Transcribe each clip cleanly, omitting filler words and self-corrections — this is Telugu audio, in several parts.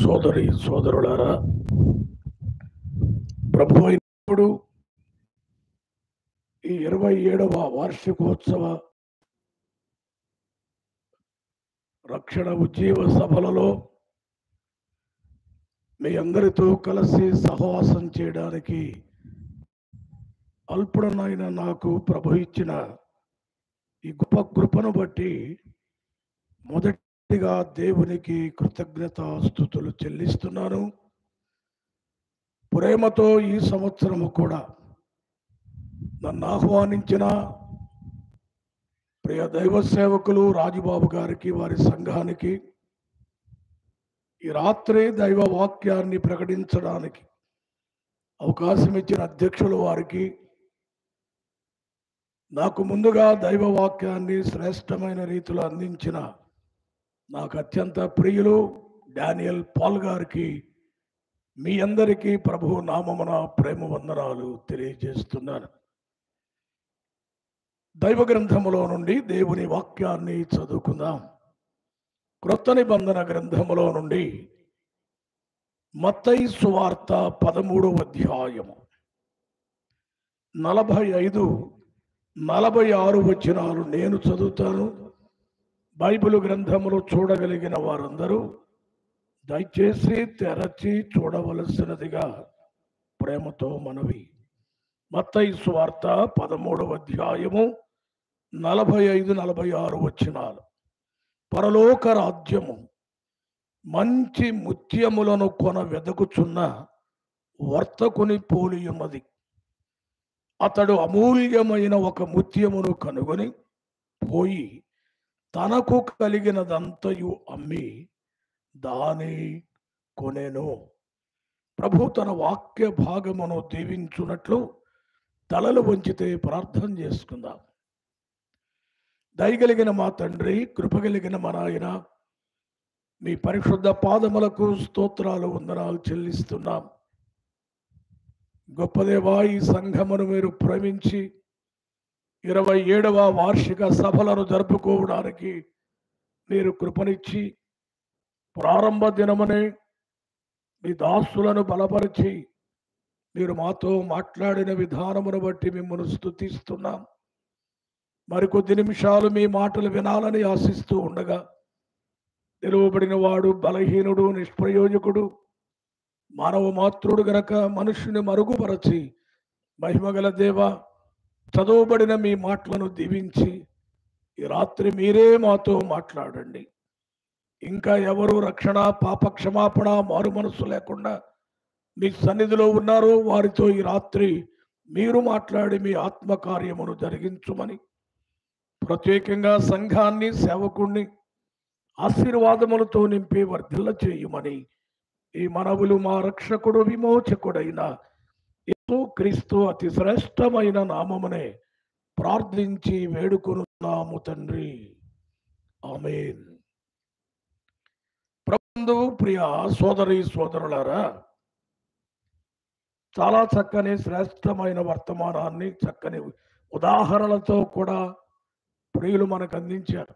సోదరి సోదరులారా, ప్రభు అయినప్పుడు ఈ 27వ వార్షికోత్సవ రక్షణ ఉజ్జీవ సభలలో మీ అందరితో కలిసి సహవాసం చేయడానికి అల్పుడనైన నాకు ప్రభు ఇచ్చిన ఈ గొప్ప కృపను బట్టి మొదటిగా దేవునికి కృతజ్ఞతాస్తుతులు చెల్లిస్తున్నాను. ప్రేమతో ఈ సంవత్సరము కూడా నన్ను ఆహ్వానించిన ప్రియ దైవ సేవకులు రాజుబాబు గారికి, వారి సంఘానికి ఈ రాత్రి దైవ వాక్యాన్ని ప్రకటించడానికి అవకాశం ఇచ్చిన అధ్యక్షులు వారికి, నాకు ముందుగా దైవ వాక్యాన్ని శ్రేష్టమైన రీతిలో అందించిన నాకు అత్యంత ప్రియులు డానియల్ పాల్ గారికి, మీ అందరికీ ప్రభు నామమున ప్రేమ వందనాలు తెలియజేస్తున్నాను. దైవ గ్రంథములో నుండి దేవుని వాక్యాన్ని చదువుకుందాం. క్రొత్త నిబంధన గ్రంథములో నుండి మత్తయి సువార్త 13వ అధ్యాయము 45-46 వచనాలు నేను చదువుతాను. బైబిల్ గ్రంథములు చూడగలిగిన వారందరూ దయచేసి తెరచి చూడవలసినదిగా ప్రేమతో మనవి. మత్తయి సువార్త 13వ అధ్యాయము 45-46 వచనాలు. పరలోక రాజ్యము మంచి ముత్యములను కొన వెదకుచున్న వర్తకుని పోలి ఉన్నది. అతడు అమూల్యమైన ఒక ముత్యమును కనుగొని పోయి తనకు కలిగినదంతయు అమ్మి దాని కొనెను. ప్రభు తన వాక్య భాగమును దీవించున్నట్లు తలలు వంచితే ప్రార్థన చేసుకుందాం. దయగలిగిన మా తండ్రి, కృపగలిగిన మా నాయన, మీ పరిశుద్ధ పాదములకు స్తోత్రాలు వందనాలు చెల్లిస్తున్నాం. గొప్ప దేవా, ఈ సంఘమును మీరు ప్రేమించి 27వ వార్షిక సభలను జరుపుకోవడానికి మీరు కృపనిచ్చి ప్రారంభ దినమనే మీ దాసులను బలపరిచి మీరు మాతో మాట్లాడిన విధానమును బట్టి మిమ్మల్ని స్తుతిస్తున్నాం. మరికొద్ది నిమిషాలు మీ మాటలు వినాలని ఆశిస్తూ ఉండగా, నిలువబడిన వాడు బలహీనుడు, నిష్ప్రయోజకుడు, మానవ మాతృడు గనక మనుషుని మరుగుపరచి, మహిమగల దేవ, చదవబడిన మీ మాటలను దీవించి ఈ రాత్రి మీరే మాతో మాట్లాడండి. ఇంకా ఎవరు రక్షణ, పాప క్షమాపణ, మారు మనసు లేకుండా మీ సన్నిధిలో ఉన్నారో వారితో ఈ రాత్రి మీరు మాట్లాడి మీ ఆత్మకార్యమును జరిగించుమని, ప్రత్యేకంగా సంఘాన్ని, సేవకుణ్ణి ఆశీర్వాదములతో నింపి వర్ధిల్ల చేయమని ఈ మనవులు మా రక్షకుడు, విమోచకుడైన యేసుక్రీస్తు అతి శ్రేష్టమైన నామమునే ప్రార్థించి వేడుకొనున్నాము తండ్రి, ఆమేన్. ప్రభువు ప్రియ సోదరి సోదరులారా, చాలా చక్కని శ్రేష్టమైన వర్తమానాన్ని చక్కని ఉదాహరణలతో కూడా ప్రియులు మనకు అందించారు.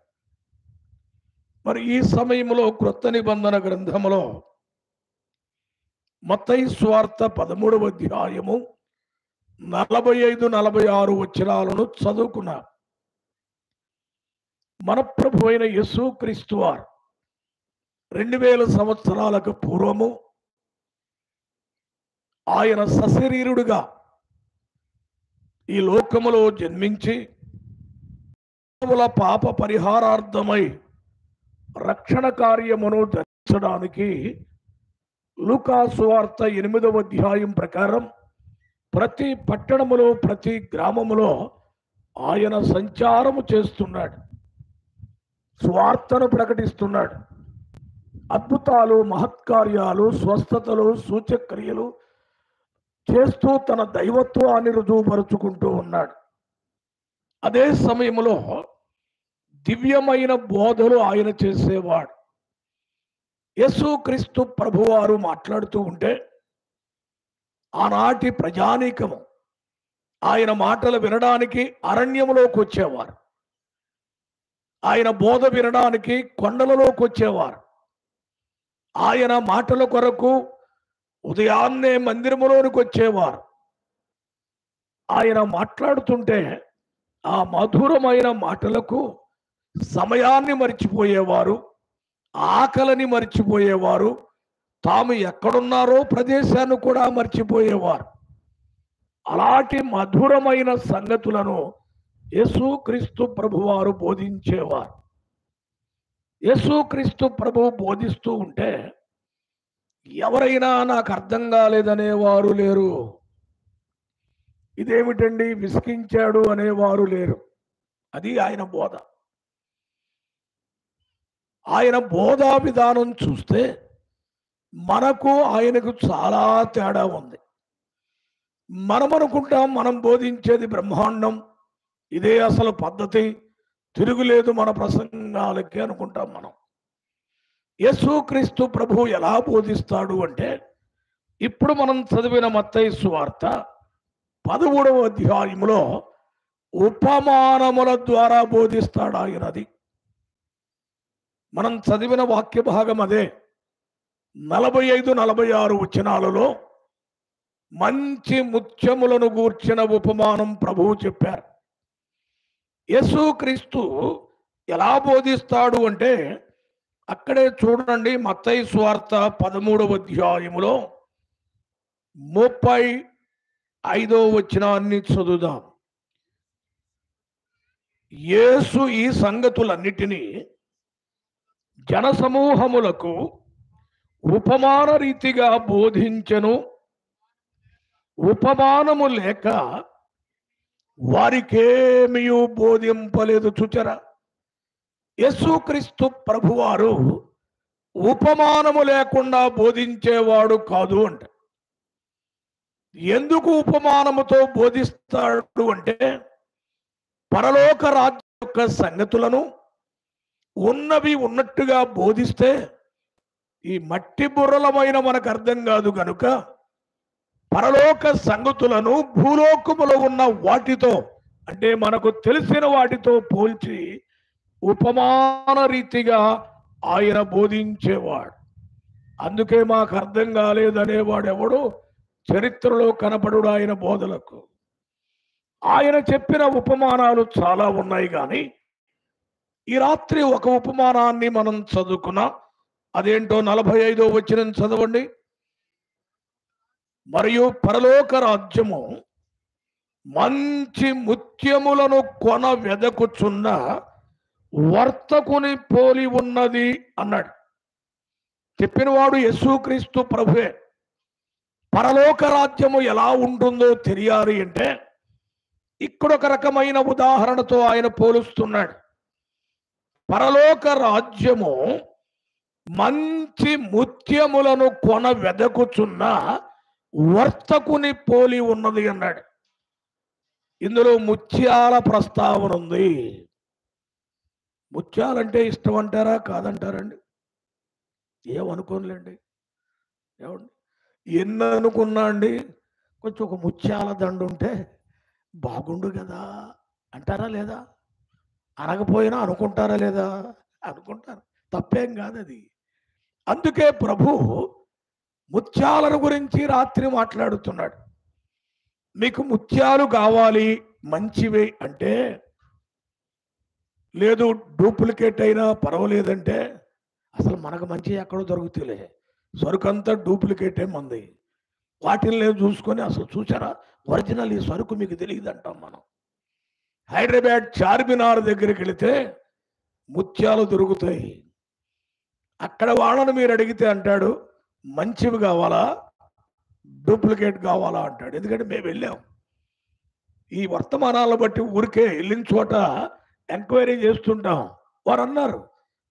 మరి ఈ సమయంలో క్రొత్త నిబంధన గ్రంథములో మత్తయి సువార్త 13వ అధ్యాయము 45-46 వచనాలను చదువుకున్నాం. మన ప్రభు అయిన యేసుక్రీస్తు వారు 2000 సంవత్సరాలకు పూర్వము ఆయన సశరీరుడుగా ఈ లోకములో జన్మించి పాప పరిహారార్థమై రక్షణ కార్యమును జరిగించడానికి లూకా సువార్త 8వ అధ్యాయం ప్రకారం ప్రతి పట్టణములో, ప్రతి గ్రామములో ఆయన సంచారము చేస్తున్నాడు, స్వార్థను ప్రకటిస్తున్నాడు. అద్భుతాలు, మహత్కార్యాలు, స్వస్థతలు, సూచక్రియలు చేస్తూ తన దైవత్వాన్ని రుజువుపరుచుకుంటూ ఉన్నాడు. అదే సమయంలో దివ్యమైన బోధలు ఆయన చేసేవాడు. యేసుక్రీస్తు ప్రభువారు మాట్లాడుతూ ఉంటే ఆనాటి ప్రజానీకము ఆయన మాటలు వినడానికి అరణ్యములోకి వచ్చేవారు. ఆయన బోధ వినడానికి కొండలలోకి వచ్చేవారు. ఆయన మాటల కొరకు ఉదయాన్నే మందిరములోనికి వచ్చేవారు. ఆయన మాట్లాడుతుంటే ఆ మధురమైన మాటలకు సమయాన్ని మర్చిపోయేవారు, ఆకలిని మర్చిపోయేవారు, తాము ఎక్కడున్నారో ప్రదేశాన్ని కూడా మర్చిపోయేవారు. అలాంటి మధురమైన సంగతులను యేసుక్రీస్తు ప్రభువారు బోధించేవారు. యేసుక్రీస్తు ప్రభువు బోధిస్తూ ఉంటే ఎవరైనా నాకు అర్థం కాలేదనేవారు లేరు. ఇదేమిటండి విసిగించాడు అనేవారు లేరు. అది ఆయన బోధ. ఆయన బోధా విధానం చూస్తే మనకు ఆయనకు చాలా తేడా ఉంది. మనం అనుకుంటాం మనం బోధించేది బ్రహ్మాండం, ఇదే అసలు పద్ధతి, తిరుగులేదు మన ప్రసంగాలకి అనుకుంటాం మనం. యేసుక్రీస్తు ప్రభువు ఎలా బోధిస్తాడు అంటే, ఇప్పుడు మనం చదివిన మత్తయి సువార్త 13వ అధ్యాయంలో ఉపమానముల ద్వారా బోధిస్తాడు ఆయన. అది మనం చదివిన వాక్య భాగం అదే. 45-46 వచనాలలో మంచి ముత్యములను గూర్చిన ఉపమానం ప్రభువు చెప్పారు. యేసుక్రీస్తు ఎలా బోధిస్తాడు అంటే అక్కడే చూడండి. మత్తయి సువార్త 13వ అధ్యాయములో 35వ వచనాన్ని చదువుదాం. యేసు ఈ సంగతులన్నిటినీ జనసమూహములకు ఉపమాన రీతిగా బోధించెను. ఉపమానము లేక వారికేమీ బోధింపలేదు. చూచరా, యేసుక్రీస్తు ప్రభువారు ఉపమానము లేకుండా బోధించేవాడు కాదు అంట. ఎందుకు ఉపమానముతో బోధిస్తాడు అంటే, పరలోక రాజ్యం యొక్క సంగతులను ఉన్నవి ఉన్నట్టుగా బోధిస్తే ఈ మట్టి బుర్రలమైన మనకు అర్థం కాదు కనుక పరలోక సంగతులను భూలోకములో ఉన్న వాటితో, అంటే మనకు తెలిసిన వాటితో పోల్చి ఉపమాన రీతిగా ఆయన బోధించేవాడు. అందుకే మాకు అర్థం కాలేదనేవాడు ఎవడు చరిత్రలో కనపడు ఆయన బోధలకు. ఆయన చెప్పిన ఉపమానాలు చాలా ఉన్నాయి, కానీ ఈ రాత్రి ఒక ఉపమానాన్ని మనం చదువుకున్నాం. అదేంటో 45వ వచనం చదవండి. మరియు పరలోక రాజ్యము మంచి ముత్యములను కొన వెదకుచున్న వర్తకుని పోలి ఉన్నది అన్నాడు. చెప్పినవాడు యేసుక్రీస్తు ప్రభువే. పరలోక రాజ్యము ఎలా ఉంటుందో తెలియాలి అంటే ఇక్కడ ఒక రకమైన ఉదాహరణతో ఆయన పోలుస్తున్నాడు. పరలోక రాజ్యము మంచి ముత్యములను కొన వెదకుచున్న వర్తకుని పోలి ఉన్నది అన్నాడు. ఇందులో ముత్యాల ప్రస్తావన ఉంది. ముత్యాలంటే ఇష్టం అంటారా కాదంటారండి? ఏమనుకోనులేండి. ఏమండి, ఎన్ని అనుకున్నా అండి, కొంచెం ఒక ముత్యాల దండు ఉంటే బాగుండు కదా అంటారా లేదా? అనకపోయినా అనుకుంటారా లేదా? అనుకుంటారు. తప్పేం కాదు అది. అందుకే ప్రభు ముత్యాలను గురించి రాత్రి మాట్లాడుతున్నాడు. మీకు ముత్యాలు కావాలి మంచివి అంటే, లేదు డూప్లికేట్ అయినా పర్వాలేదంటే, అసలు మనకు మంచి ఎక్కడో దొరుకుతులే, సరుకంతా డూప్లికేటే మంది. వాటిని చూసుకొని అసలు చూసారా ఒరిజినల్ ఈ సరుకు మీకు తెలియదు అంటాం మనం. హైదరాబాద్ చార్మినార్ దగ్గరికి వెళితే ముత్యాలు దొరుకుతాయి. అక్కడ వాళ్ళని మీరు అడిగితే అంటాడు మంచివి కావాలా డూప్లికేట్ కావాలా అంటాడు. ఎందుకంటే మేము వెళ్ళాం. ఈ వర్తమానాలను బట్టి ఊరికే వెళ్ళిన చోట ఎంక్వైరీ చేస్తుంటాం. వారు అన్నారు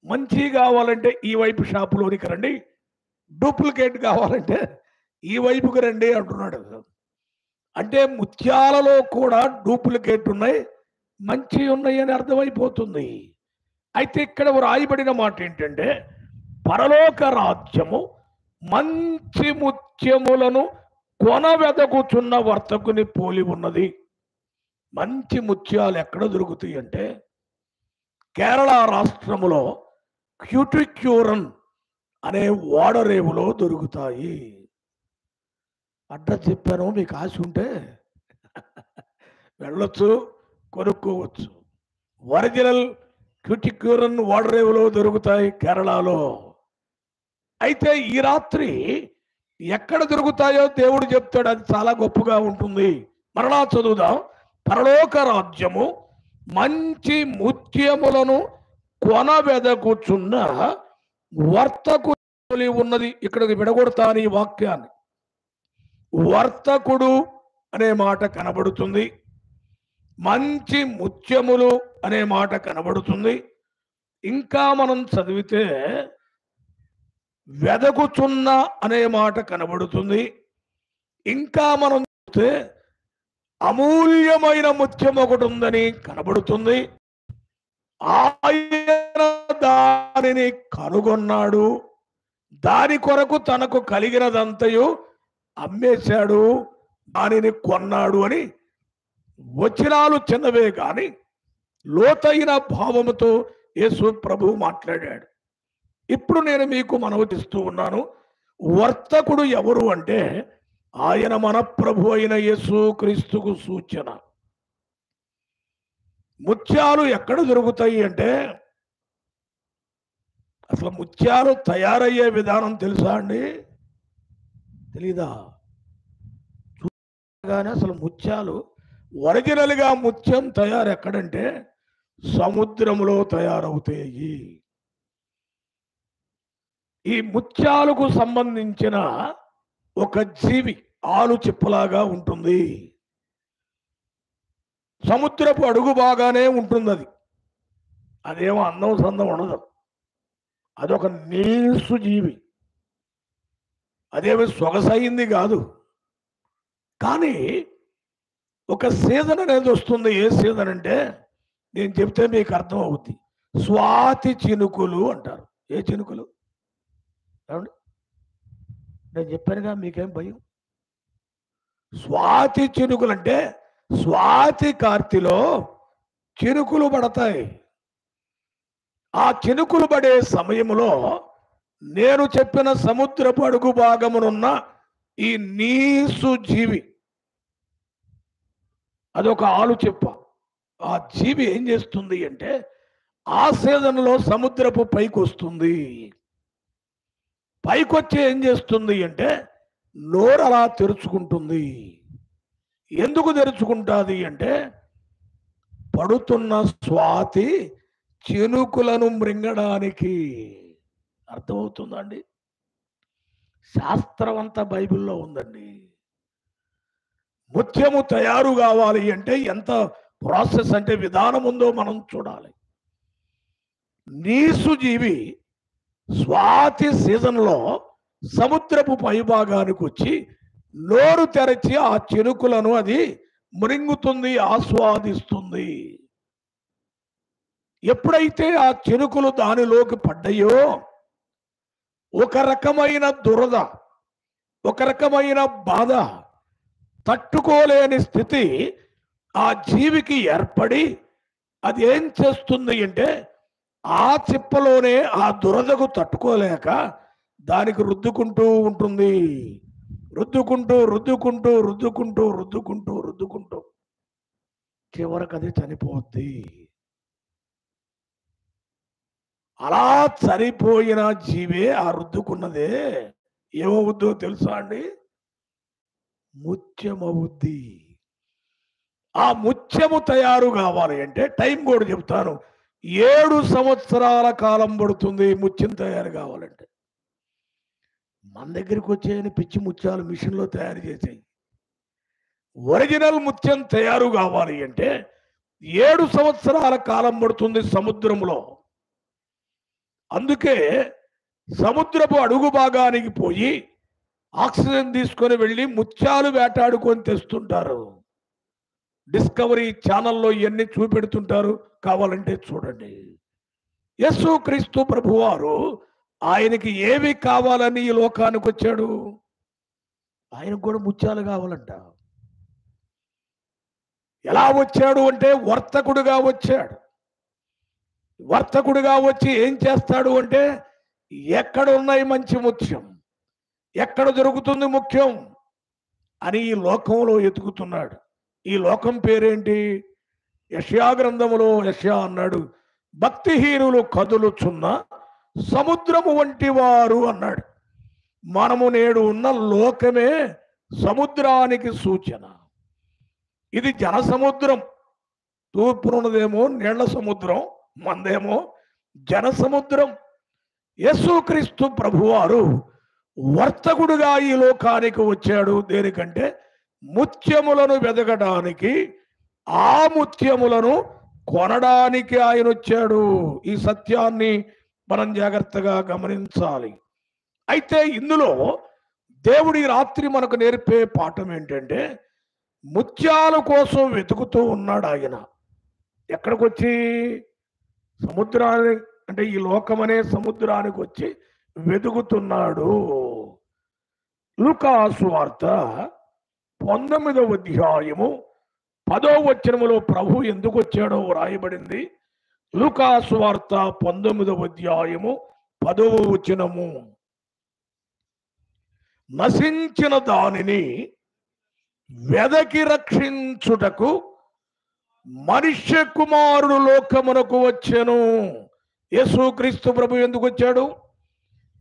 మంచి కావాలంటే ఈ వైపు షాపులోనికి రండి, డూప్లికేట్ కావాలంటే ఈ వైపుకి రండి అంటున్నాడు. అంటే ముత్యాలలో కూడా డూప్లికేట్ ఉన్నాయి, మంచి ఉన్నాయి అని అర్థమైపోతుంది. అయితే ఇక్కడ రాయబడిన మాట ఏంటంటే, పరలోక రాజ్యము మంచి ముత్యములను కొన వెదకుచున్న వర్తకుని పోలి ఉన్నది. మంచి ముత్యాలు ఎక్కడ దొరుకుతాయి అంటే, కేరళ రాష్ట్రములో క్యూటిక్యూరన్ అనే ఓడరేవులో దొరుకుతాయి. అడ్రస్ చెప్పాను, మీకు ఆశ ఉంటే వెళ్ళొచ్చు, కొనుక్కోవచ్చు. ఒరిజినల్ క్యూటిక్యూరన్ ఓడరేవులో దొరుకుతాయి కేరళలో. అయితే ఈ రాత్రి ఎక్కడ దొరుకుతాయో దేవుడు చెప్తాడు, అది చాలా గొప్పగా ఉంటుంది. మరలా చదువుదాం. పరలోక రాజ్యము మంచి ముత్యములను కొనబెదకుచున్న వర్తకుడు ఉన్నది. ఇక్కడికి విడగొడతాను ఈ వాక్యాన్ని. వర్తకుడు అనే మాట కనబడుతుంది, మంచి ముత్యములు అనే మాట కనబడుతుంది. ఇంకా మనం చదివితే వెదకుచున్న అనే మాట కనబడుతుంది. ఇంకా మనం చూస్తే అమూల్యమైన ముత్యం ఒకటి ఉందని కనబడుతుంది. ఆయన దానిని కనుగొన్నాడు, దాని కొరకు తనకు కలిగినదంతయు అమ్మేశాడు, దానిని కొన్నాడు అని వచనాలు చిన్నవే కానీ లోతైన భావముతో యేసు ప్రభువు మాట్లాడాడు. ఇప్పుడు నేను మీకు మనవి చేస్తూ ఉన్నాను, వర్తకుడు ఎవరు అంటే ఆయన మన ప్రభు అయిన యేసు క్రీస్తుకు సూచన. ముత్యాలు ఎక్కడ దొరుకుతాయి అంటే, అసలు ముత్యాలు తయారయ్యే విధానం తెలుసా అండి? తెలీదా? కానీ అసలు ముత్యాలు ఒరిజినల్గా ముత్యం తయారు ఎక్కడంటే సముద్రంలో తయారవుతాయి. ఈ ముత్యాలకు సంబంధించిన ఒక జీవి ఆలు చిప్పలాగా ఉంటుంది. సముద్రపు అడుగు బాగానే ఉంటుంది. అదేమో అందం సందం ఉండదు. అదొక నీసు జీవి, అదేమి సొగసయింది కాదు. కానీ ఒక సీజన్ అనేది వస్తుంది. ఏ సీజన్ అంటే నేను చెప్తే మీకు అర్థం అవుద్ది. స్వాతి చినుకులు అంటారు. ఏ చినుకులు? ఏమండి, నేను చెప్పానుగా, మీకేం భయం? స్వాతి చినుకులు అంటే స్వాతి కార్తెలో చినుకులు పడతాయి. ఆ చినుకులు పడే సమయంలో నేను చెప్పిన సముద్రపు అడుగు భాగమునున్న ఈ నీసు జీవి, అదొక ఆలు చెప్ప. ఆ జీవి ఏం చేస్తుంది అంటే ఆ సీజన్లో సముద్రపు పైకి వస్తుంది. పైకొచ్చి ఏం చేస్తుంది అంటే నోరు అలా తెరుచుకుంటుంది. ఎందుకు తెరుచుకుంటుంది అంటే పడుతున్న స్వాతి చినుకులను మృంగడానికి. అర్థమవుతుందండి? శాస్త్రం అంతా బైబిల్లో ఉందండి. ముత్యము తయారు కావాలి అంటే ఎంత ప్రాసెస్ అంటే విధానం ఉందో మనం చూడాలి. నీసు జీవి స్వాతి సీజన్లో సముద్రపు పైభాగానికి వచ్చి నోరు తెరచి ఆ చినుకులను అది మృంగుతుంది, ఆస్వాదిస్తుంది. ఎప్పుడైతే ఆ చినుకులు దానిలోకి పడ్డాయో ఒక రకమైన దురద, ఒక రకమైన బాధ, తట్టుకోలేని స్థితి ఆ జీవికి ఏర్పడి అది ఏం చేస్తుంది అంటే ఆ చిప్పలోనే ఆ దురదకు తట్టుకోలేక దానికి రుద్దుకుంటూ ఉంటుంది. రుద్దుకుంటూ రుద్దుకుంటూ రుద్దుకుంటూ రుద్దుకుంటూ రుద్దుకుంటూ చివరికి అది చనిపోద్ది. అలా చనిపోయిన జీవే ఆ రుద్దుకున్నదే ఏమవుద్దో తెలుసా అండి? ముత్యమవుద్ది. ఆ ముత్యము తయారు కావాలి అంటే టైం కూడా చెప్తాను. 7 సంవత్సరాల కాలం పడుతుంది ముత్యం తయారు కావాలంటే. మన దగ్గరికి వచ్చేయని పిచ్చి ముత్యాలు మిషన్లో తయారు చేసేయి. ఒరిజినల్ ముత్యం తయారు కావాలి అంటే 7 సంవత్సరాల కాలం పడుతుంది సముద్రంలో. అందుకే సముద్రపు అడుగు భాగానికి పోయి ఆక్సిజన్ తీసుకొని వెళ్ళి ముత్యాలు వేటాడుకొని తెస్తుంటారు. డిస్కవరీ ఛానల్లో ఇవన్నీ చూపెడుతుంటారు, కావాలంటే చూడండి. యేసు క్రీస్తు ప్రభువారు ఆయనకి ఏవి కావాలని ఈ లోకానికి వచ్చాడు? ఆయనకు కూడా ముత్యాలు కావాలంట. ఎలా వచ్చాడు అంటే వర్తకుడుగా వచ్చాడు. వర్తకుడుగా వచ్చి ఏం చేస్తాడు అంటే ఎక్కడ ఉన్నాయి మంచి ముత్యం, ఎక్కడ దొరుకుతుంది ముఖ్యం అని ఈ లోకంలో ఎతుకుతున్నాడు. ఈ లోకం పేరేంటి? యెషయా గ్రంథములో యెషయా అన్నాడు, భక్తిహీనులు కదులుచున్న సముద్రము వంటి వారు అన్నాడు. మనము నేడు ఉన్న లోకమే సముద్రానికి సూచన. ఇది జన సముద్రం. తూర్పునున్నదేమో నీళ్ల సముద్రం, మందేమో జన సముద్రం. యేసుక్రీస్తు ప్రభువారు వర్తకుడుగా ఈ లోకానికి వచ్చాడు. దేనికంటే ముత్యములను వెదకడానికి, ఆ ముత్యములను కొనడానికి ఆయన వచ్చాడు. ఈ సత్యాన్ని మనం జాగ్రత్తగా గమనించాలి. అయితే ఇందులో దేవుడి రాత్రి మనకు నేర్పే పాఠం ఏంటంటే, ముత్యాల కోసం వెతుకుతూ ఉన్నాడు ఆయన. ఎక్కడికి వచ్చి? సముద్రాన్ని, అంటే ఈ లోకమనే సముద్రానికి వచ్చి వెతుకుతున్నాడు. లూకా సువార్త 19వ అధ్యాయము 10వ వచనములో ప్రభు ఎందుకు వచ్చాడో వ్రాయబడింది. లూకా సువార్త 19వ అధ్యాయము 10వ వచనము, నశించిన దానిని వెదకి రక్షించుటకు మనుష్య కుమారుడు లోకమునకు వచ్చెను. యేసుక్రీస్తు ప్రభు ఎందుకు వచ్చాడు?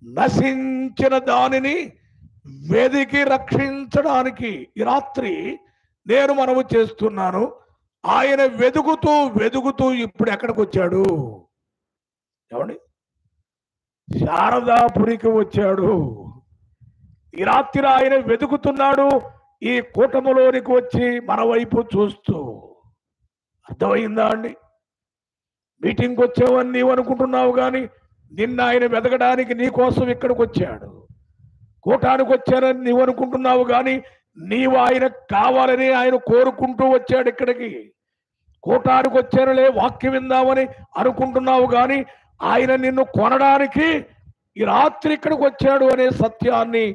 నశించిన దానిని వెదికి రక్షించడానికి. ఈ రాత్రి నేను మనము చేస్తున్నాను. ఆయన వెతుకుతూ వెతుకుతూ ఇప్పుడు ఎక్కడికి వచ్చాడు? ఏమండి? శారదాపురికి వచ్చాడు. ఈ రాత్రి ఆయన వెతుకుతున్నాడు. ఈ కూటములోనికి వచ్చి మన వైపు చూస్తూ. అర్థమైందా అండి? మీటింగ్కి వచ్చావని నీవు అనుకుంటున్నావు, కానీ నిన్న ఆయన వెతకడానికి నీ కోసం ఇక్కడికి వచ్చాడు. కూటానికి వచ్చానని నీవు అనుకుంటున్నావు, కానీ నీవు ఆయన కావాలని ఆయన కోరుకుంటూ వచ్చాడు ఇక్కడికి. కూటానికి వచ్చానులే వాక్యం విందామని అనుకుంటున్నావు, కానీ ఆయన నిన్ను కొనడానికి ఈ రాత్రి ఇక్కడికి వచ్చాడు అనే సత్యాన్ని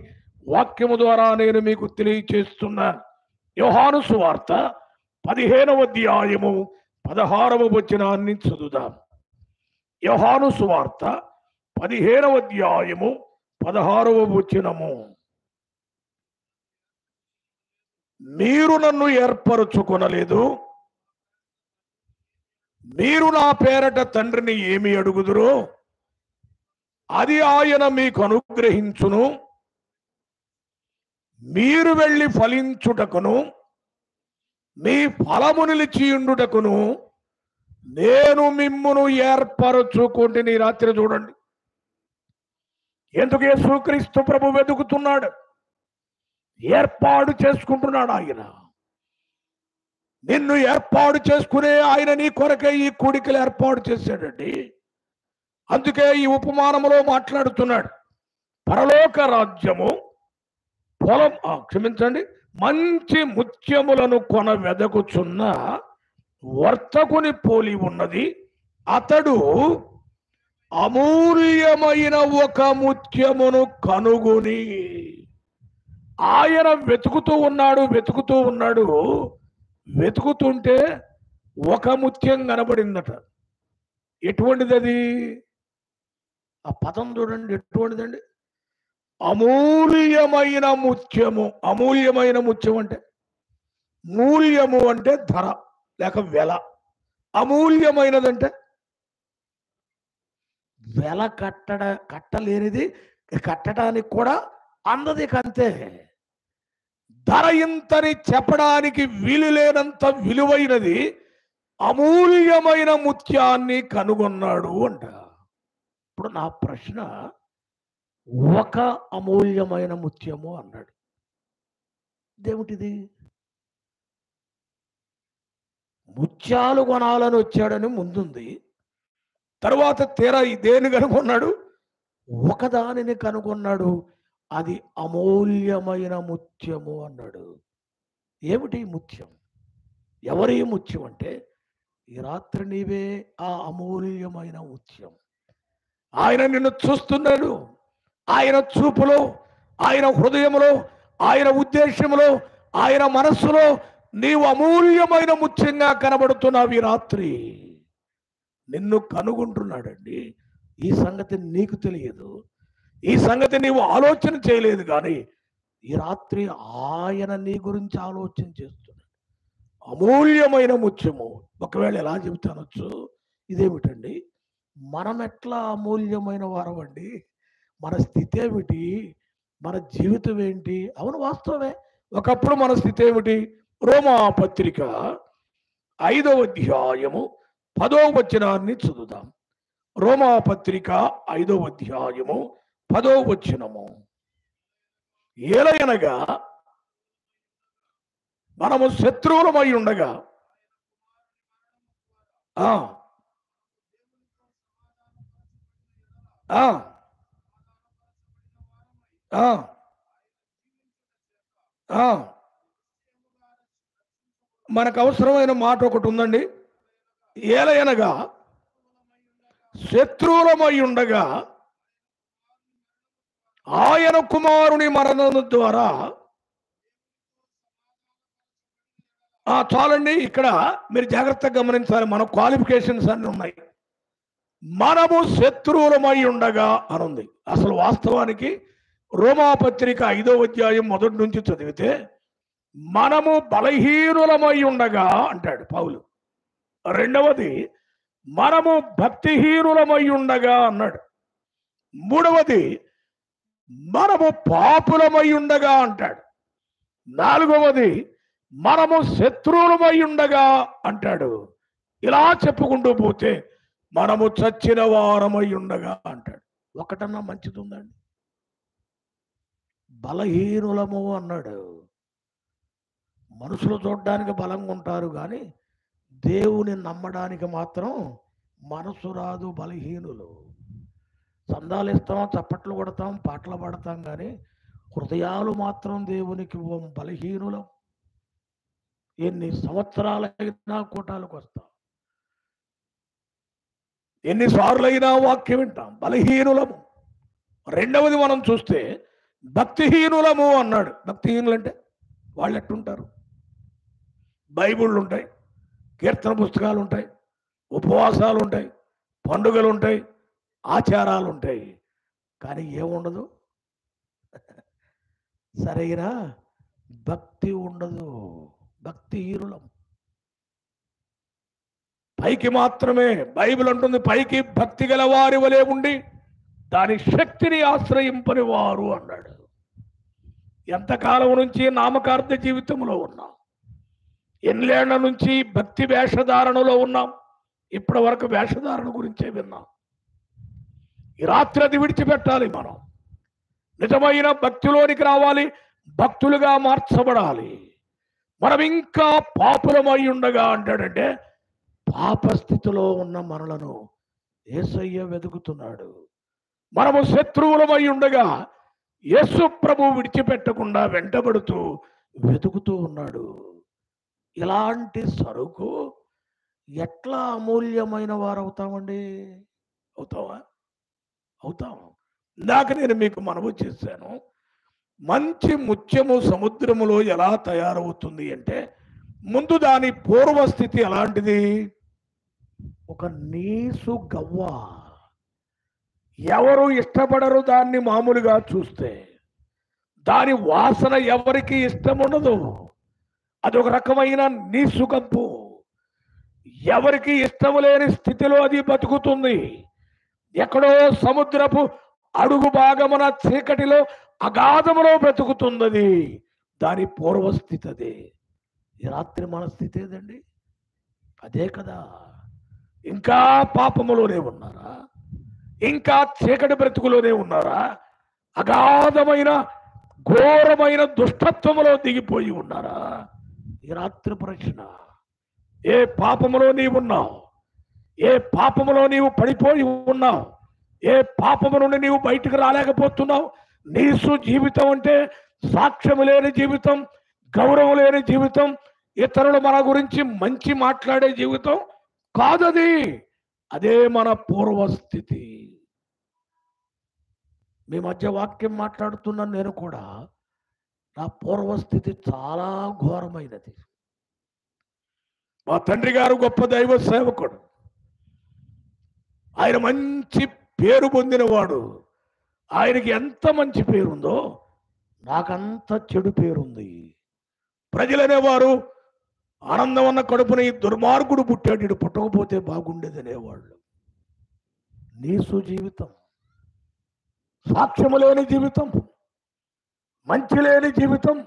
వాక్యము ద్వారా నేను మీకు తెలియచేస్తున్నాను. యోహాను సువార్త 15వ అధ్యాయము 16వ వచనాన్ని చదువుదాం. యోహాను సువార్త 15వ అధ్యాయము 16వ వచనము, మీరు నన్ను ఏర్పరచుకొనలేదు, మీరు నా పేరట తండ్రిని ఏమి అడుగుదురో అది ఆయన మీకు అనుగ్రహించును. మీరు వెళ్ళి ఫలించుటకును మీ ఫలము నిలిచియుండుటకును నేను మిమ్మును ఏర్పరచుకుంటుని. రాత్రి చూడండి, ఎందుకు యేసుక్రీస్తు ప్రభు వెతుకుతున్నాడు? ఏర్పాటు చేసుకుంటున్నాడు ఆయన. నిన్ను ఏర్పాటు చేసుకునే ఆయన నీ కొరకే ఈ కూడికలు ఏర్పాటు చేశాడండి. అందుకే ఈ ఉపమానములో మాట్లాడుతున్నాడు. పరలోక రాజ్యము పొలం, క్షమించండి, మంచి ముత్యములను కొన వెదకుచున్న వర్తకుని పోలి ఉన్నది. అతడు అమూల్యమైన ఒక ముత్యమును కనుగొని. ఆయన వెతుకుతూ ఉన్నాడు, వెతుకుతూ ఉన్నాడు. వెతుకుతుంటే ఒక ముత్యం కనబడిందట. ఎటువంటిది అది? ఆ పదం చూడండి, ఎటువంటిదండి? అమూల్యమైన ముత్యము. అమూల్యమైన ముత్యం అంటే, మూల్యము అంటే ధర లేక వెల. అమూల్యమైనదంటే వెల కట్టలేనిది, కట్టడానికి కూడా అందది కంతే. ధర ఇంతని చెప్పడానికి వీలు లేనంత విలువైనది అమూల్యమైన ముత్యాన్ని కనుగొన్నాడు అంట. ఇప్పుడు నా ప్రశ్న, ఒక అమూల్యమైన ముత్యము అన్నాడు. ఇదేమిటిది? ముత్యాలు కొనాలని వచ్చాడని ముందుంది. తర్వాత తీరా దేని కనుగొన్నాడు? ఒకదానిని కనుగొన్నాడు. అది అమూల్యమైన ముత్యము అన్నాడు. ఏమిటి ముత్యం? ఎవరి ముత్యం అంటే, ఈ రాత్రి నీవే ఆ అమూల్యమైన ముత్యం. ఆయన నిన్ను చూస్తున్నాడు. ఆయన చూపులో, ఆయన హృదయంలో, ఆయన ఉద్దేశంలో, ఆయన మనస్సులో నీవు అమూల్యమైన ముత్యంగా కనబడుతున్నావు. ఈ రాత్రి నిన్ను కనుగొంటున్నాడండి. ఈ సంగతి నీకు తెలియదు, ఈ సంగతి నీవు ఆలోచన చేయలేదు. కానీ ఈ రాత్రి ఆయన నీ గురించి ఆలోచన చేస్తున్నాడు. అమూల్యమైన ముత్యము. ఒకవేళ ఎలా చెబుతానొచ్చు, ఇదేమిటండి, మనం ఎట్లా అమూల్యమైన వారమండి, మన స్థితి ఏమిటి, మన జీవితం ఏంటి? అవును, వాస్తవమే. ఒకప్పుడు మన స్థితి ఏమిటి? రోమా పత్రిక 5వ అధ్యాయము 10వ వచనాన్ని చదువుదాం. రోమా పత్రిక 5వ అధ్యాయము 10వ వచనము. ఏలయనగా మనము శత్రువులమై ఉండగా ఆ ఆ ఆ ఆ మనకు అవసరమైన మాట ఒకటి ఉందండి. ఏలయనగా శత్రువులమై ఉండగా ఆయన కుమారుని మరణం ద్వారా చాలండి. ఇక్కడ మీరు జాగ్రత్తగా గమనించాలి. మన క్వాలిఫికేషన్స్ అన్ని ఉన్నాయి. మనము శత్రువులమై ఉండగా అనుంది. అసలు వాస్తవానికి రోమాపత్రిక 5వ అధ్యాయం మొదటి నుంచి చదివితే మనము బలహీనులమై ఉండగా అంటాడు పౌలు. రెండవది మనము భక్తిహీనులమై ఉండగా అన్నాడు. మూడవది మనము పాపులమై ఉండగా అంటాడు. నాలుగవది మనము శత్రువులమై ఉండగా అంటాడు. ఇలా చెప్పుకుంటూ పోతే మనము చచ్చిన వారమై ఉండగా అంటాడు. ఒకటన్నా మంచిది ఉందండి? బలహీనులము అన్నాడు. మనుషులు చూడడానికి బలంగా ఉంటారు, కానీ దేవుని నమ్మడానికి మాత్రం మనసు రాదు. బలహీనులు. సందాలు ఇస్తాం, చప్పట్లు కొడతాం, పాటలు పాడతాం, కానీ హృదయాలు మాత్రం దేవునికి బలహీనులం. ఎన్ని సంవత్సరాలైనా కూటాలకు వస్తాం, ఎన్నిసార్లైనా వాక్యం వింటాం, బలహీనులము. రెండవది మనం చూస్తే భక్తిహీనులము అన్నాడు. భక్తిహీనులు అంటే వాళ్ళు ఎట్టుంటారు? బైబిళ్ళు ఉంటాయి, కీర్తన పుస్తకాలు ఉంటాయి, ఉపవాసాలు ఉంటాయి, పండుగలు ఉంటాయి, ఆచారాలు ఉంటాయి, కానీ ఏముండదు? సరైన భక్తి ఉండదు. భక్తిహీనులం. పైకి మాత్రమే బైబిల్ అంటుంది, పైకి భక్తి గల వారి వలె ఉండి దాని శక్తిని ఆశ్రయింపని వారు అన్నాడు. ఎంతకాలం నుంచి నామకార్థ జీవితంలో ఉన్నాం, ఎన్నేళ్ల నుంచి భక్తి వేషధారణలో ఉన్నాం, ఇప్పటి వరకు వేషధారణ గురించే విన్నాం. ఈ రాత్రి అది విడిచిపెట్టాలి. మనం నిజమైన భక్తిలోనికి రావాలి, భక్తులుగా మార్చబడాలి. మనం ఇంకా పాపులమై ఉండగా అంటాడంటే పాపస్థితిలో ఉన్న మనలను యేసయ్య వెతుకుతున్నాడు. మనము శత్రువులమై ఉండగా యేసు ప్రభు విడిచిపెట్టకుండా వెంటబడుతూ వెతుకుతూ ఉన్నాడు. ఇలాంటి సరుకు ఎట్లా అమూల్యమైన వారు అవుతామండి? అవుతావా? అవుతాం. ఇందాక నేను మీకు మనవి చేశాను, మంచి ముత్యము సముద్రములో ఎలా తయారవుతుంది అంటే ముందు దాని పూర్వస్థితి ఎలాంటిది? ఒక నీసు గవ్వ. ఎవరు ఇష్టపడరు దాన్ని. మామూలుగా చూస్తే దాని వాసన ఎవరికి ఇష్టం ఉండదు. అదొక రకమైన నీసు గవ్వు. ఎవరికి ఇష్టం లేని స్థితిలో అది బతుకుతుంది. ఎక్కడో సముద్రపు అడుగు భాగమున చీకటిలో అగాధములో బ్రతుకుతున్నది. దాని పూర్వస్థితి అదే. ఈ రాత్రి మన స్థితి ఏదండి? అదే కదా. ఇంకా పాపములోనే ఉన్నారా? ఇంకా చీకటి బ్రతుకులోనే ఉన్నారా? అగాధమైన ఘోరమైన దుష్టత్వములో దిగిపోయి ఉన్నారా? ఈ రాత్రి ప్రశ్న. ఏ పాపములో నీవున్నావు? ఏ పాపములో నీవు పడిపోయి ఉన్నావు? ఏ పాపము నుండి నీవు బయటకు రాలేకపోతున్నావు? నీసు జీవితం అంటే సాక్ష్యము లేని జీవితం, గౌరవం లేని జీవితం, ఇతరులు మన గురించి మంచి మాట్లాడే జీవితం కాదది. అదే మన పూర్వస్థితి. మీ మధ్య వాక్యం మాట్లాడుతున్నా నేను కూడా నా పూర్వస్థితి చాలా ఘోరమైనది. మా తండ్రి గారు గొప్ప దైవ సేవకుడు. ఆయన మంచి పేరు పొందినవాడు. ఆయనకి ఎంత మంచి పేరుందో నాకంత చెడు పేరుంది. ప్రజలనేవారు ఆనందం అన్న కడుపున ఈ దుర్మార్గుడు పుట్టాడు, ఇడు పుట్టకపోతే బాగుండేది అనేవాళ్ళు. నీసు జీవితం, సాక్ష్యము లేని జీవితం, మంచి లేని జీవితం,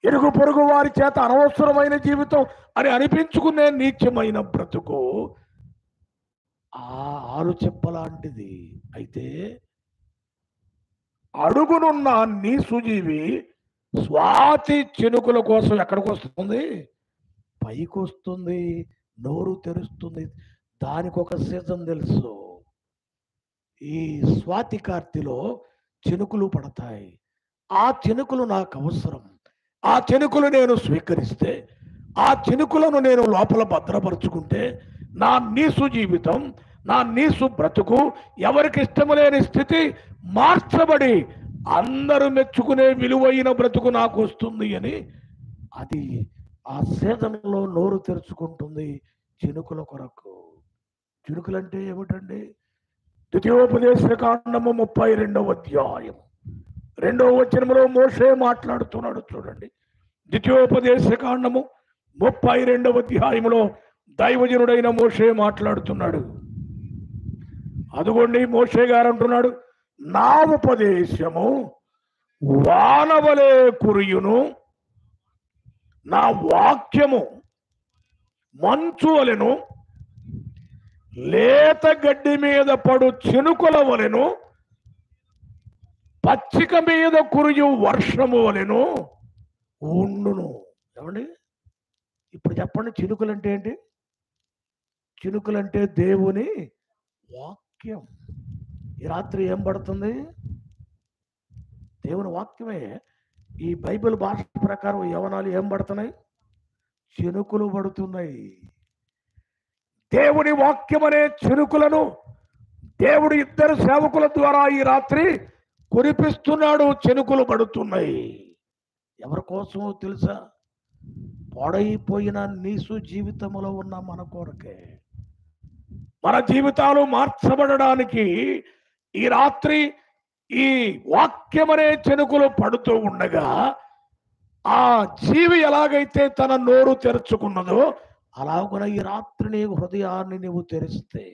ఇరుగు పొరుగు వారి చేత అనవసరమైన జీవితం అని అనిపించుకునే నీచమైన బ్రతుకు ఆరు చెప్పలాంటిది. అయితే అడుగునున్న నీసు జీవి స్వాతి చినుకుల కోసం ఎక్కడికి వస్తుంది? పైకి వస్తుంది, నోరు తెరుస్తుంది. దానికి ఒక సీజన్ తెలుసు. ఈ స్వాతి కార్తెలో చినుకులు పడతాయి. ఆ చినుకులు నాకు అవసరం. ఆ చినుకులు నేను స్వీకరిస్తే, ఆ చినుకులను నేను లోపల భద్రపరుచుకుంటే, నా నీసు జీవితం, నా నీసు బ్రతుకు, ఎవరికి ఇష్టం లేని స్థితి మార్చబడి అందరూ మెచ్చుకునే విలువైన బ్రతుకు నాకు వస్తుంది అని అది ఆ సీజన్లో నోరు తెరుచుకుంటుంది చినుకుల కొరకు. చినుకులు అంటే ఏమిటండి? ద్వితీయోపదేశకాండము 32వ అధ్యాయం 2వ వచనములో మోషే మాట్లాడుతున్నాడు. చూడండి, ద్వితీయోపదేశకాండము 32వ అధ్యాయములో దైవజనుడైన మోషే మాట్లాడుతున్నాడు. అదుగోండి, మోషే గారు అంటున్నాడు, నా ఉపదేశము వానవలే కురియును, నా వాక్యము మంచు వలెను, లేత గడ్డి మీద పడు చినుకుల వలెను, పచ్చిక మీద కురియు వర్షము వలెను ఉండును. ఏమండి, ఇప్పుడు చెప్పండి, చినుకులంటే ఏంటి? చినుకులంటే దేవుని వాక్యం. ఈ రాత్రి ఏం పడుతుంది? దేవుని వాక్యమే. ఈ బైబిల్ భాష ప్రకారం యవనాలు ఏం పడుతున్నాయి? చినుకులు పడుతున్నాయి. దేవుని వాక్యం అనే చినుకులను దేవుడు ఇద్దరు సేవకుల ద్వారా ఈ రాత్రి కురిపిస్తున్నాడు. చినుకులు పడుతున్నాయి. ఎవరి కోసమో తెలుసా? పాడైపోయిన నీసు జీవితంలో ఉన్న మన కొరకే. మన జీవితాలు మార్చబడడానికి ఈ రాత్రి ఈ వాక్యమనే చినుకులు పడుతూ ఉండగా, ఆ జీవి ఎలాగైతే తన నోరు తెరుచుకున్నదో అలాగున ఈ రాత్రి నీ హృదయాన్ని నీవు తెరిస్తే,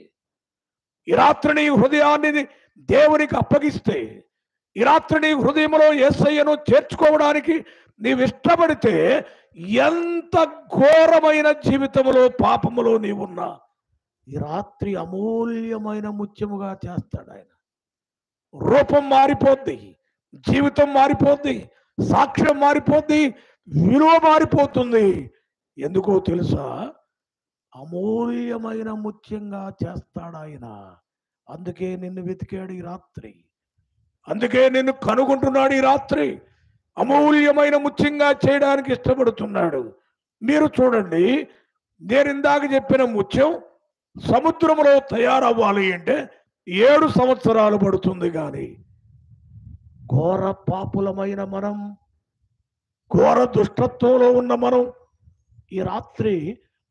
ఈ రాత్రి నీ హృదయాన్ని దేవునికి అప్పగిస్తే, ఈ రాత్రి నీ హృదయంలో యేసయ్యను చేర్చుకోవడానికి నీవు ఇష్టపడితే, ఎంత ఘోరమైన జీవితంలో పాపములో నీవున్నా ఈ రాత్రి అమూల్యమైన ముత్యముగా చేస్తాడు ఆయన. రూపం మారిపోద్ది, జీవితం మారిపోద్ది, సాక్ష్యం మారిపోద్ది, విలువ మారిపోతుంది. ఎందుకో తెలుసా? అమూల్యమైన ముత్యంగా చేస్తాడు ఆయన. అందుకే నిన్ను వెతికాడు ఈ రాత్రి, అందుకే నిన్ను కనుగొంటున్నాడు ఈ రాత్రి. అమూల్యమైన ముత్యంగా చేయడానికి ఇష్టపడుతున్నాడు. మీరు చూడండి, నేను ఇందాక చెప్పిన ముత్యం సముద్రంలో తయారవ్వాలి అంటే 7 సంవత్సరాలు పడుతుంది. కానీ ఘోర పాపులమైన మనం, ఘోర దుష్టత్వంలో ఉన్న మనం ఈ రాత్రి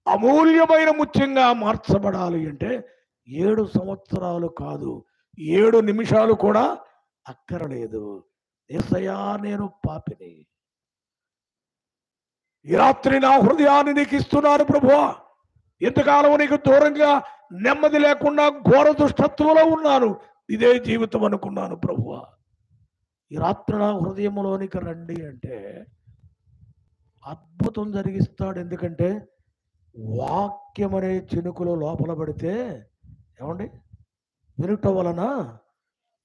అమూల్యమైన ముత్యంగా మార్చబడాలి అంటే 7 సంవత్సరాలు కాదు, 7 నిమిషాలు కూడా అక్కరలేదు. యేసయ్యా, నేను పాపిని, ఈ రాత్రి నా హృదయాన్ని నీకు ఇస్తున్నాను ప్రభువా. ఇంతకాలం నీకు దూరంగా నెమ్మది లేకుండా ఘోర దుష్టత్వంలో ఉన్నాను, ఇదే జీవితం అనుకున్నాను ప్రభువా. ఈ రాత్రి నా హృదయంలోనికి రండి అంటే అద్భుతం జరిగిస్తాడు. ఎందుకంటే వాక్యం అనే చినుకులు లోపల పడితే, ఏమండి, వినుట వలన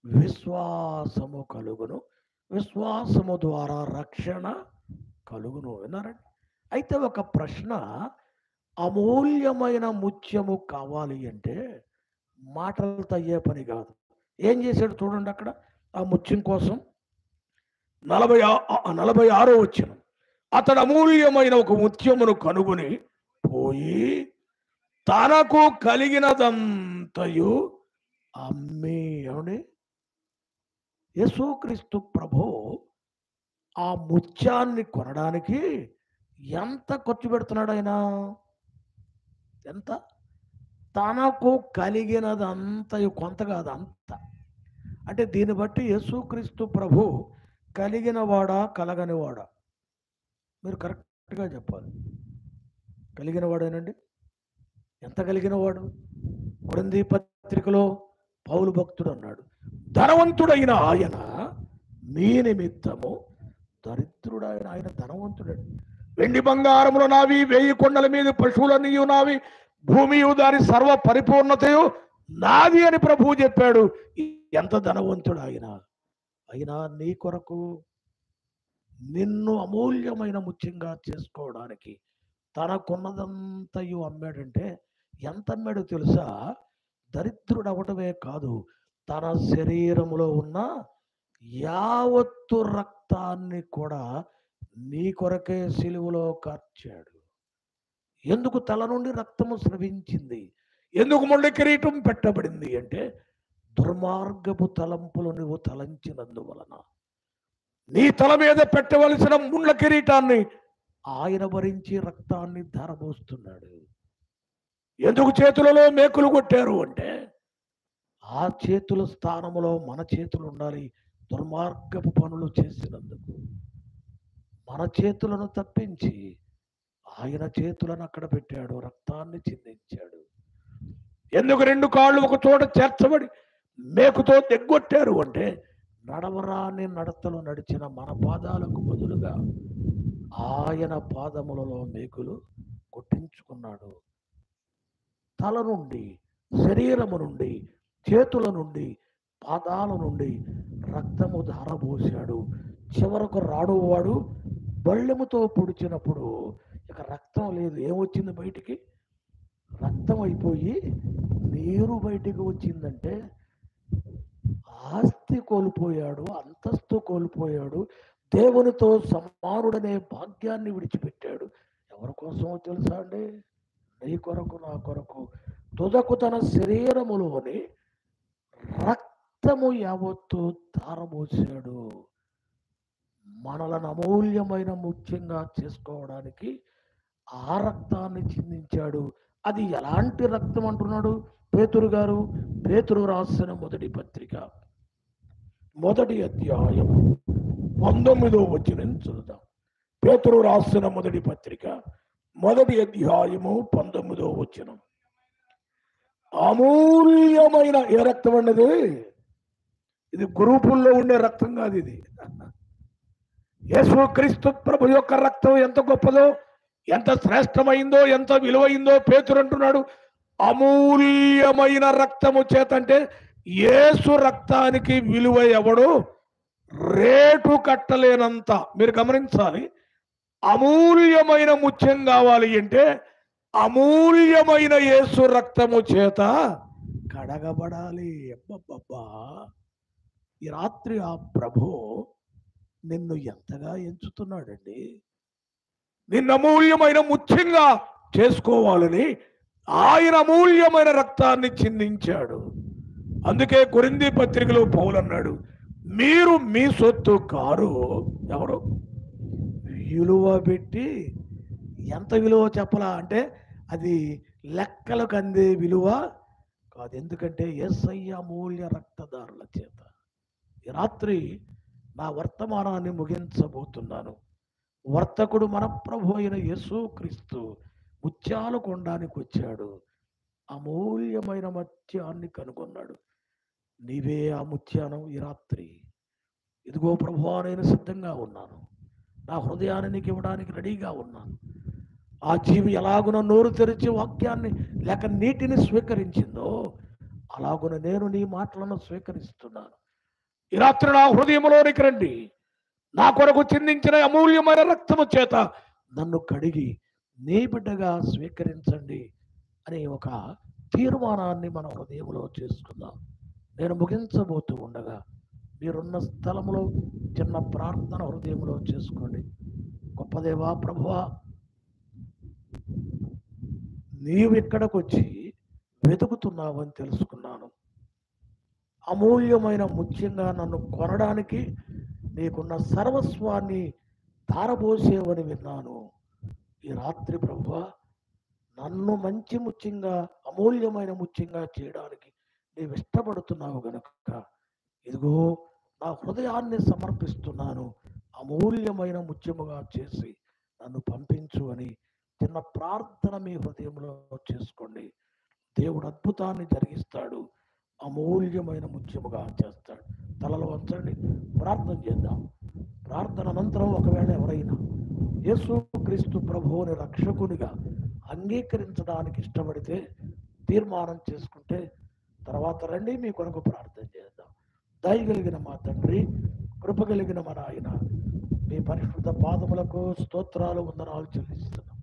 విశ్వాసము కలుగును, విశ్వాసము ద్వారా రక్షణ కలుగును. విన్నారండి? అయితే ఒక ప్రశ్న, అమూల్యమైన ముత్యము కావాలి అంటే మాటలతో అయ్యే పని కాదు. ఏం చేశాడు చూడండి అక్కడ. ఆ ముత్యం కోసం 46వ వచనం, అతడు అమూల్యమైన ఒక ముత్యమును కనుగొని పోయి తనకు కలిగినదంతయు అమ్మి. ఏమండి, యేసుక్రీస్తు ప్రభు ఆ ముత్యాన్ని కొనడానికి ఎంత ఖర్చు పెడుతున్నాడు ఆయన? ఎంత? తనకు కలిగినదంతయు, కొంత కాదు అంత. అంటే దీన్ని బట్టి యేసుక్రీస్తు ప్రభు కలిగినవాడా కలగనివాడా? మీరు కరెక్ట్గా చెప్పాలి. కలిగినవాడేనండి. ఎంత కలిగినవాడు? కొరింథీ పత్రికలో పౌలు భక్తుడు అన్నాడు, ధనవంతుడైన ఆయన మీ నిమిత్తము దరిద్రుడైన ఆయన ధనవంతుడండి. వెండి బంగారములు నావి, 1000 కొండల మీద పశువులన్నీయు నావి, భూమియు దాని సర్వ పరిపూర్ణతయు నాది అని ప్రభువు చెప్పాడు. ఎంత ధనవంతుడు ఆయన! అయినా నీ కొరకు నిన్ను అమూల్యమైన ముత్యంగా చేసుకోవడానికి తనకున్నదంతయు అమ్మాడంటే ఎంత అమ్మాడో తెలుసా? దరిద్రుడు అవటమే కాదు, తన శరీరములో ఉన్న యావత్తు రక్తాన్ని కూడా నీ కొరకే సిలువలో కార్చాడు. ఎందుకు తల నుండి రక్తము స్రవించింది? ఎందుకు ముళ్ళ కిరీటం పెట్టబడింది అంటే, దుర్మార్గపు తలంపులు నువ్వు తలంచినందువలన నీ తల మీద పెట్టవలసిన ముళ్ళ కిరీటాన్ని ఆయన భరించి రక్తాన్ని ధారపోస్తున్నాడు. ఎందుకు చేతులలో మేకులు కొట్టారు అంటే, ఆ చేతుల స్థానంలో మన చేతులు ఉండాలి. దుర్మార్గపు పనులు చేసినందుకు మన చేతులను తప్పించి ఆయన చేతులను అక్కడ పెట్టాడు, రక్తాన్ని చిందించాడు. ఎందుకు 2 కాళ్ళు ఒక చోట చేర్చబడి మేకుతో తెగ్గొట్టారు అంటే, నడవరాని నడతలు నడిచిన మన పాదాలకు బదులుగా ఆయన పాదములలో మేకులు కొట్టించుకున్నాడు. తల నుండి, శరీరము నుండి, చేతుల నుండి, పాదాల నుండి రక్తము ధారపోశాడు. చివరకు రాడువాడు బళ్ళెముతో పొడిచినప్పుడు ఇక రక్తం లేదు. ఏమొచ్చింది బయటికి? రక్తం అయిపోయి నీరు బయటికి వచ్చిందంటే, ఆస్తి కోల్పోయాడు, అంతస్తు కోల్పోయాడు, దేవునితో సమానుడనే భాగ్యాన్ని విడిచిపెట్టాడు. ఎవరి కోసమో తెలుసా అండి? నీ కొరకు, నా కొరకు. తుదకు తన శరీరములోని రక్తము యావత్తు ధారపోసాడు. మనలను అమూల్యమైన ముఖ్యంగా చేసుకోవడానికి ఆ రక్తాన్ని చిందించాడు. అది ఎలాంటి రక్తం అంటున్నాడు పేతురు గారు? పేతురు రాసిన మొదటి పత్రిక 1వ అధ్యాయం 19వ వచనం చదువుదాం. పేతురు రాసిన మొదటి పత్రిక 1వ అధ్యాయము 19వ వచనం. అమూల్యమైన ఏ రక్తం అన్నది? ఇది గ్రూపుల్లో ఉండే రక్తం కాదు. ఇది యేసుక్రీస్తు ప్రభు యొక్క రక్తం ఎంత గొప్పదో, ఎంత శ్రేష్టమైందో, ఎంత విలువైందో పేతురు అంటున్నాడు. అమూల్యమైన రక్తము చేత అంటే యేసు రక్తానికి విలువ ఎవడు రేటు కట్టలేనంత. మీరు గమనించాలి. అమూల్యమైన ముత్యం కావాలి అంటే అమూల్యమైన యేసు రక్తము చేత కడగబడాలి. అబ్బబ్బబ్బా! ఈ రాత్రి ఆ ప్రభు నిన్ను ఎంతగా ఎంచుతున్నాడండి. నిన్ను అమూల్యమైన ముత్యంగా చేసుకోవాలని ఆయన అమూల్యమైన రక్తాన్ని చిందించాడు. అందుకే కొరింథీ పత్రికలో పౌలు అన్నాడు, మీరు మీ సొత్తు కారు. ఎవరు? విలువ పెట్టి. ఎంత విలువ చెప్పలా అంటే అది లెక్కలకు అందే విలువ కాదు. ఎందుకంటే యేసయ్య అమూల్య రక్తదారుల చేత. ఈ రాత్రి నా వర్తమానాన్ని ముగించబోతున్నాను. వర్తకుడు మన ప్రభు అయిన యేసుక్రీస్తు ముత్యాలు కొనడానికి వచ్చాడు. అమూల్యమైన ముత్యాన్ని కనుగొన్నాడు. నీవే ఆ ముత్యానం. ఈ రాత్రి ఇదిగో ప్రభువా, నేను సిద్ధంగా ఉన్నాను, నా హృదయాన్ని నీకు ఇవ్వడానికి రెడీగా ఉన్నాను. ఆ జీవి ఎలాగున నోరు తెరిచి వాక్యాన్ని లేక నీటిని స్వీకరించిందో అలాగున నేను నీ మాటలను స్వీకరిస్తున్నాను. ఈ రాత్రి నా హృదయంలోనికి రండి. నా కొరకు చిందించిన అమూల్యమైన రక్తము చేత నన్ను కడిగి నీ బిడ్డగా స్వీకరించండి అనే ఒక తీర్మానాన్ని మన హృదయంలో చేసుకుందాం. నేను ముగించబోతూ ఉండగా మీరున్న స్థలంలో చిన్న ప్రార్థన హృదయంలో చేసుకోండి. గొప్ప దేవా, ప్రభువా, నీవు ఇక్కడికి వచ్చి వెతుకుతున్నావని తెలుసుకున్నాను. అమూల్యమైన ముఖ్యంగా నన్ను కొనడానికి నీకున్న సర్వస్వాన్ని ధారపోసేవని విన్నాను. ఈ రాత్రి ప్రభువా, నన్ను మంచి ముఖ్యంగా అమూల్యమైన ముత్యంగా చేయడానికి నీవు ఇష్టపడుతున్నావు గనుక ఇదిగో నా హృదయాన్ని సమర్పిస్తున్నాను, అమూల్యమైన ముత్యముగా చేసి నన్ను పంపించు అని చిన్న ప్రార్థన మీ హృదయంలో చేసుకోండి. దేవుడు అద్భుతాన్ని జరిగిస్తాడు, అమూల్యమైన ముత్యముగా చేస్తాడు. తలలో వంచండి, ప్రార్థన చేద్దాం. ప్రార్థన అనంతరం ఒకవేళ ఎవరైనా యేసుక్రీస్తు ప్రభువుని రక్షకునిగా అంగీకరించడానికి ఇష్టపడితే తీర్మానం చేసుకుంటే తర్వాత రండి, మీ కొరకు ప్రార్థన చేద్దాం. దయగలిగిన మా తండ్రి, కృపగలిగిన మా నాయన, మీ పరిశుద్ధ పాదములకు స్తోత్రాలు వందనాలు చెల్లిస్తున్నాం.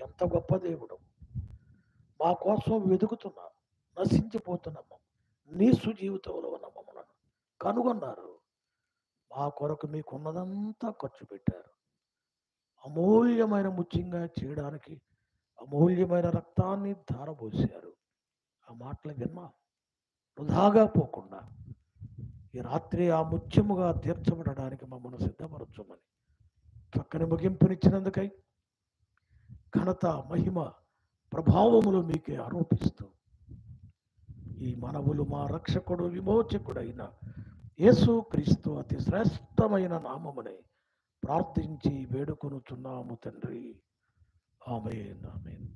ఎంత గొప్ప దేవుడు, మా కోసం వెతుకుతున్నా నశించిపోతున్నాము, నీ సుజీవితంలో ఉన్న మమ్మలను కనుగొన్నారు. మా కొరకు మీకున్నదంతా ఖర్చు పెట్టారు. అమూల్యమైన ముత్యంగా చేయడానికి అమూల్యమైన రక్తాన్ని ధారపోసారు. ఆ మాటలు విన్నా వృధాగా పోకుండా ఈ రాత్రి ఆ ముత్యముగా తీర్చబడడానికి మమ్మల్ని సిద్ధపరచమని చక్కని ముగింపునిచ్చినందుకై ఘనత, మహిమ, ప్రభావములు మీకే ఆరోపిస్తూ ఈ మనవులు మా రక్షకుడు విమోచకుడైన యేసుక్రీస్తు అతి శ్రేష్టమైన నామమునే ప్రార్థించి వేడుకొనుచున్నాము తండ్రి. ఆమేన్, ఆమేన్.